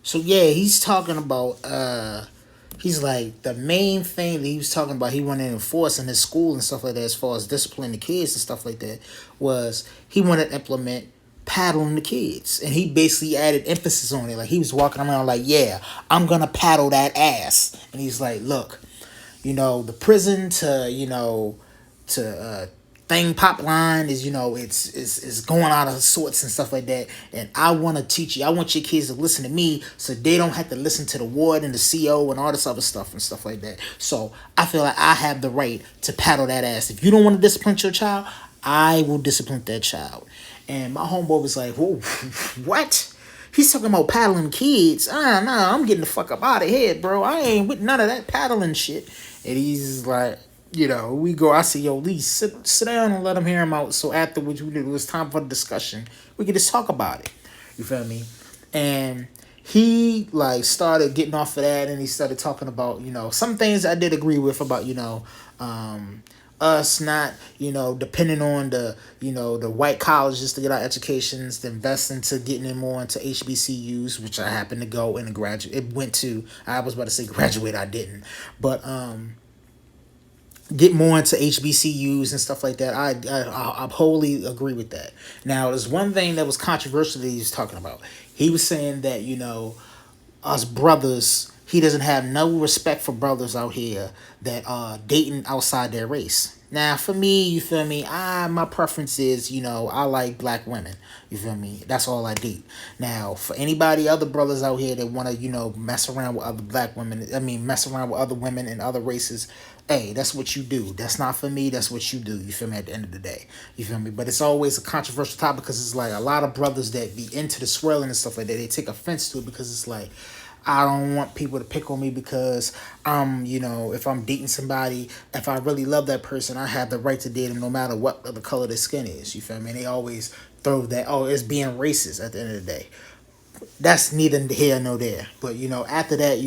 So yeah, he's talking about he's like the main thing that he was talking about he wanted to enforce in his school and stuff like that as far as disciplining the kids and stuff like that was he wanted to implement paddling the kids. And he basically added emphasis on it. Like he was walking around like, yeah, I'm gonna paddle that ass. And he's like, look, the prison to to thing pop line is it's going out of sorts and stuff like that, and I want to teach you, I want your kids to listen to me so they don't have to listen to the ward and the CO and all this other stuff and stuff like that. So I feel like I have the right to paddle that ass. If you don't want to discipline your child, I will discipline that child. And my homeboy was like, whoa, what? He's talking about paddling kids. No, I'm getting the fuck up out of here, bro. I ain't with none of that paddling shit. And he's like, we go. I say, yo, Lee, sit down and let him hear him out. So afterwards, it was time for the discussion. We could just talk about it. You feel me? And he like started getting off of that, and he started talking about some things I did agree with about us not depending on the white colleges to get our educations, to invest into getting in more into HBCUs, which I happened to go and graduate. It went to, I was about to say graduate, I didn't, but get more into HBCUs and stuff like that. I wholly agree with that. Now, there's one thing that was controversial that he was talking about. He was saying that us brothers, he doesn't have no respect for brothers out here that are dating outside their race. Now, for me, you feel me? My preference is, I like black women. You feel me? That's all I date. Now, for anybody, other brothers out here that want to, mess around with other black women, mess around with other women and other races, hey, that's what you do. That's not for me. That's what you do. You feel me? At the end of the day, you feel me? But it's always a controversial topic because it's like a lot of brothers that be into the swirling and stuff like that. They take offense to it because it's like, I don't want people to pick on me because if I'm dating somebody, if I really love that person, I have the right to date them no matter what the color their skin is. You feel me? And they always throw that, oh, it's being racist at the end of the day. That's neither here nor there. But, after that,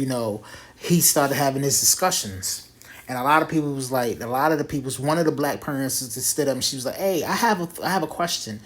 he started having his discussions. And a lot of people was like, a lot of the people, one of the black parents stood up and she was like, hey, I have a question.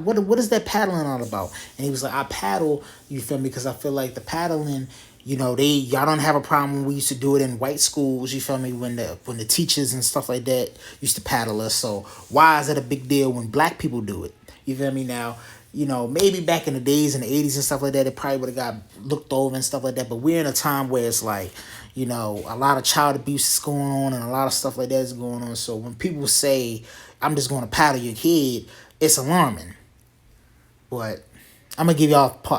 What is that paddling all about? And he was like, I paddle, you feel me? Because I feel like the paddling, y'all don't have a problem when we used to do it in white schools, you feel me? When the teachers and stuff like that used to paddle us. So why is it a big deal when black people do it? You feel me? Now, maybe back in the days in the 80s and stuff like that, it probably would have got looked over and stuff like that. But we're in a time where it's like, a lot of child abuse is going on and a lot of stuff like that is going on. So when people say, I'm just going to paddle your kid, it's alarming. But I'm going to give y'all part.